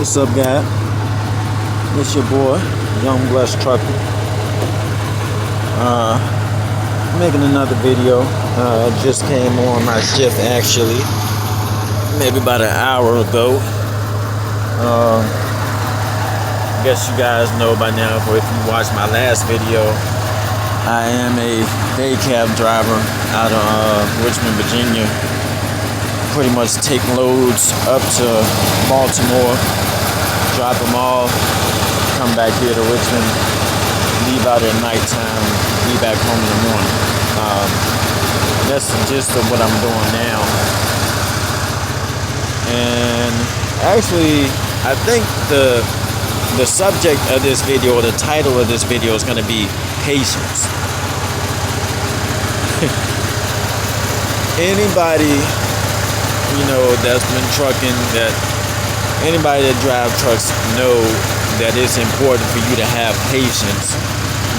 What's up, guy? It's your boy, Young Blessed Trucker. Making another video. Just came on my shift actually, maybe about an hour ago. I guess you guys know by now, or if you watched my last video, I am a day cab driver out of Richmond, Virginia. Pretty much take loads up to Baltimore, drop them off, come back here to Richmond, leave out at nighttime, be back home in the morning. That's the gist of what I'm doing now. And actually, I think the subject of this video, or the title of this video, is going to be patience. Anybody, that's been trucking, that anybody that drive trucks know that it's important for you to have patience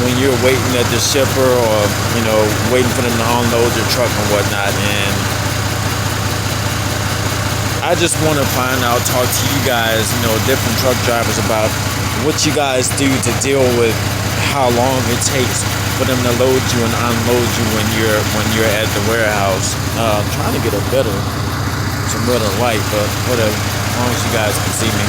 when you're waiting at the shipper, or waiting for them to unload your truck and whatnot. And I just want to talk to you guys, different truck drivers, about what you guys do to deal with how long it takes for them to load you and unload you when you're at the warehouse. I'm trying to get some better light, but whatever, as long as you guys can see me.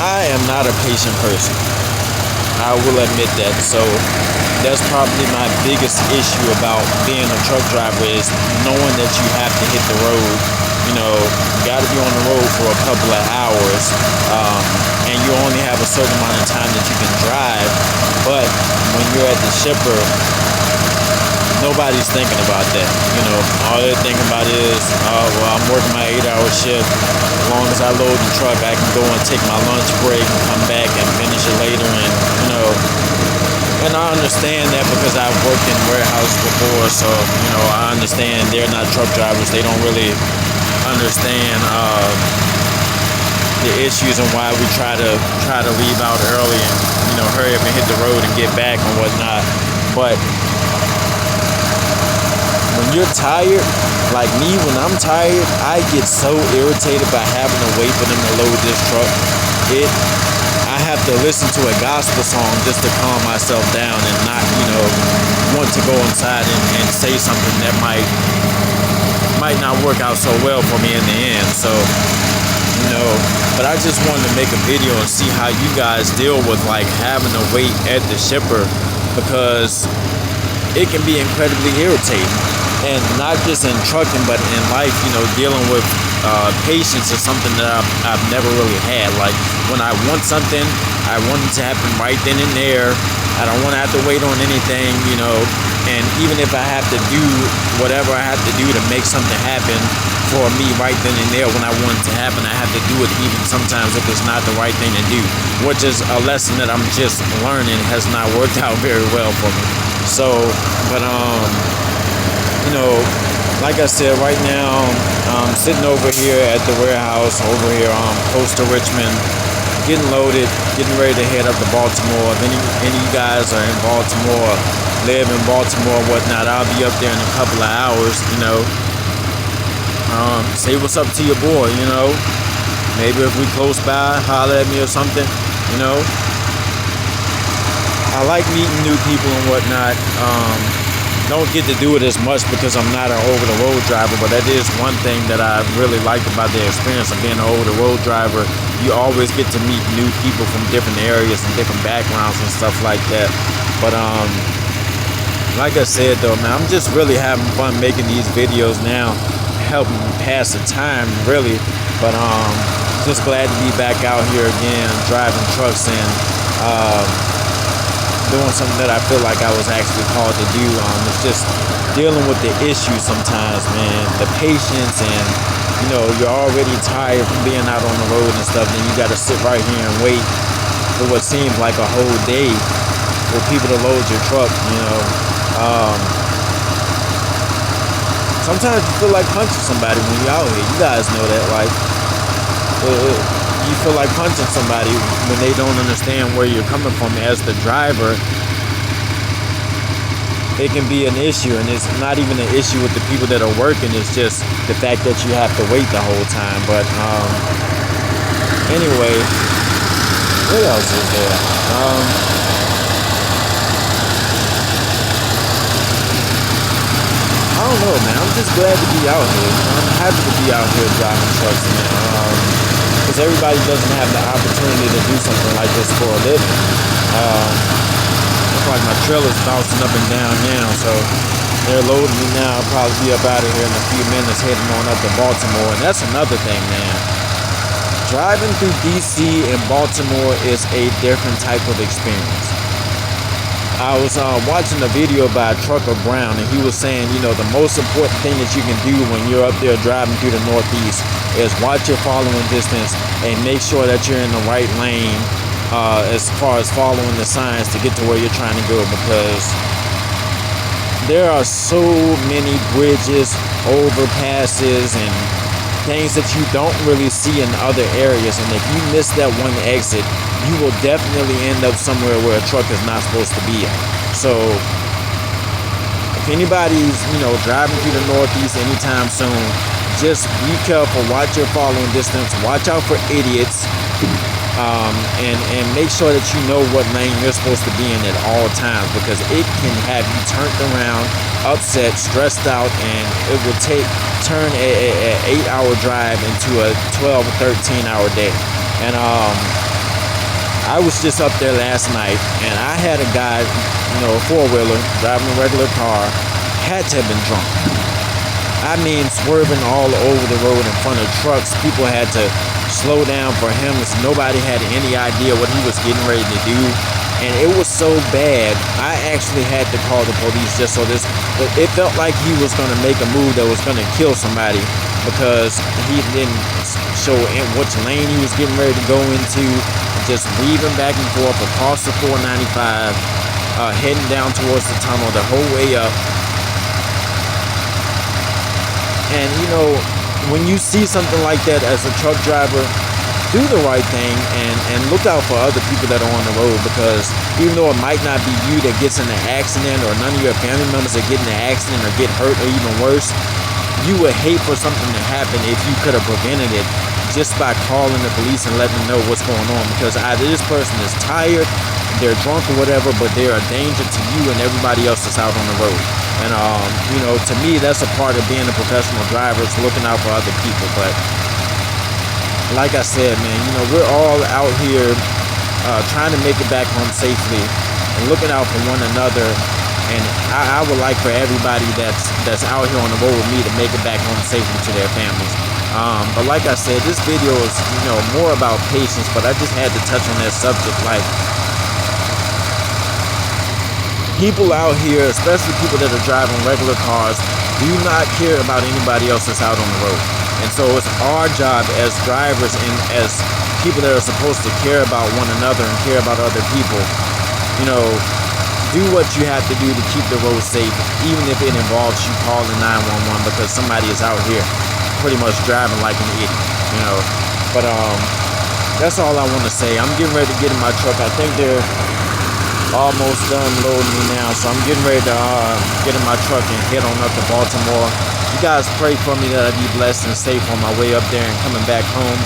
I am not a patient person, I will admit that. So that's probably my biggest issue about being a truck driver, is knowing that you have to hit the road. You got to be on the road for a couple of hours, and you only have a certain amount of time that you can drive. But when you're at the shipper, nobody's thinking about that. All they're thinking about is, I'm working my 8-hour shift. As long as I load the truck, I can go and take my lunch break and come back and finish it later. And I understand that because I've worked in warehouses before, so I understand they're not truck drivers. They don't really understand the issues and why we try to leave out early and hurry up and hit the road and get back and whatnot. But when you're tired, like me, when I'm tired, I get so irritated by having to wait for them to load this truck. I have to listen to a gospel song just to calm myself down and not, want to go inside and say something that might not work out so well for me in the end. So, but I just wanted to make a video and see how you guys deal with having to wait at the shipper, because it can be incredibly irritating. And not just in trucking, but in life, dealing with patience is something that I've never really had. Like, when I want something, I want it to happen right then and there. I don't want to have to wait on anything, and even if I have to do whatever I have to do to make something happen for me right then and there when I want it to happen, I have to do it even sometimes if it's not the right thing to do, which is a lesson that I'm just learning. Has not worked out very well for me. So, but like I said, right now I'm sitting over here at the warehouse over here close to Richmond, getting loaded, getting ready to head up to Baltimore. If any of you guys are in Baltimore, live in Baltimore, whatnot, I'll be up there in a couple of hours. Say what's up to your boy. Maybe if we close by, holler at me or something. I like meeting new people and whatnot. Don't get to do it as much because I'm not an over-the-road driver, but that is one thing that I really liked about the experience of being an over-the-road driver. You always get to meet new people from different areas and different backgrounds and stuff like that. But like I said though, man, I'm just really having fun making these videos now, helping pass the time really. But just glad to be back out here again, driving trucks and doing something that I feel like I was actually called to do. It's just dealing with the issues sometimes, man. The patience, and you're already tired from being out on the road and stuff, and you got to sit right here and wait for what seems like a whole day for people to load your truck. Sometimes you feel like punching somebody when you're out here. You guys know that, you feel like punching somebody when they don't understand where you're coming from as the driver. it can be an issue, and it's not even an issue with the people that are working. It's just the fact that you have to wait the whole time. But anyway, what else is there? I don't know, man. I'm just glad to be out here. I'm happy to be out here driving trucks, man. Because everybody doesn't have the opportunity to do something like this for a living. Looks like my trailer's bouncing up and down now, so they're loading me now. I'll probably be up out of here in a few minutes, heading on up to Baltimore. And that's another thing, man. Driving through DC and Baltimore is a different type of experience. I was watching a video by Trucker Brown, and he was saying, you know, the most important thing that you can do when you're up there driving through the Northeast is watch your following distance and make sure that you're in the right lane as far as following the signs to get to where you're trying to go, because there are so many bridges, overpasses, and things that you don't really see in other areas. And if you miss that one exit, you will definitely end up somewhere where a truck is not supposed to be at. So if anybody's, you know, driving through the Northeast anytime soon, just be careful, watch your following distance, watch out for idiots, and make sure that you know what lane you're supposed to be in at all times, because it can have you turned around, upset, stressed out, and it will turn a 8-hour drive into a 12 or 13-hour day. And I was just up there last night, and I had a guy, you know, a four-wheeler driving a regular car, had to have been drunk. I mean, swerving all over the road in front of trucks. People had to slow down for him. Nobody had any idea what he was getting ready to do. And it was so bad, I actually had to call the police just so this, it felt like he was going to make a move that was going to kill somebody, because he didn't show in which lane he was getting ready to go into, just weaving back and forth across the 495, heading down towards the tunnel the whole way up. And you know, when you see something like that as a truck driver, do the right thing and look out for other people that are on the road, because even though it might not be you that gets in an accident, or none of your family members that get in an accident or get hurt, or even worse, you would hate for something to happen if you could have prevented it just by calling the police and letting them know what's going on, because either this person is tired, they're drunk or whatever, but they're a danger to you and everybody else that's out on the road. And you know, to me, that's a part of being a professional driver, is looking out for other people. But like I said, man, you know, we're all out here trying to make it back home safely and looking out for one another. And I would like for everybody that's out here on the road with me to make it back home safely to their families. But like I said, this video is, you know, more about patience, but I just had to touch on that subject. Like, people out here, especially people that are driving regular cars, do not care about anybody else that's out on the road. And so it's our job as drivers and as people that are supposed to care about one another and care about other people, you know, do what you have to do to keep the road safe, even if it involves you calling 911 because somebody is out here pretty much driving like an idiot, you know. But that's all I want to say. I'm getting ready to get in my truck. I think they're almost done loading me now, so I'm getting ready to get in my truck and head on up to Baltimore. You guys pray for me that I be blessed and safe on my way up there and coming back home.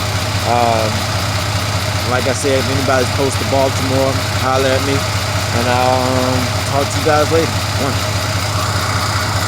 Like I said, if anybody's close to Baltimore, holler at me, and I'll talk to you guys later.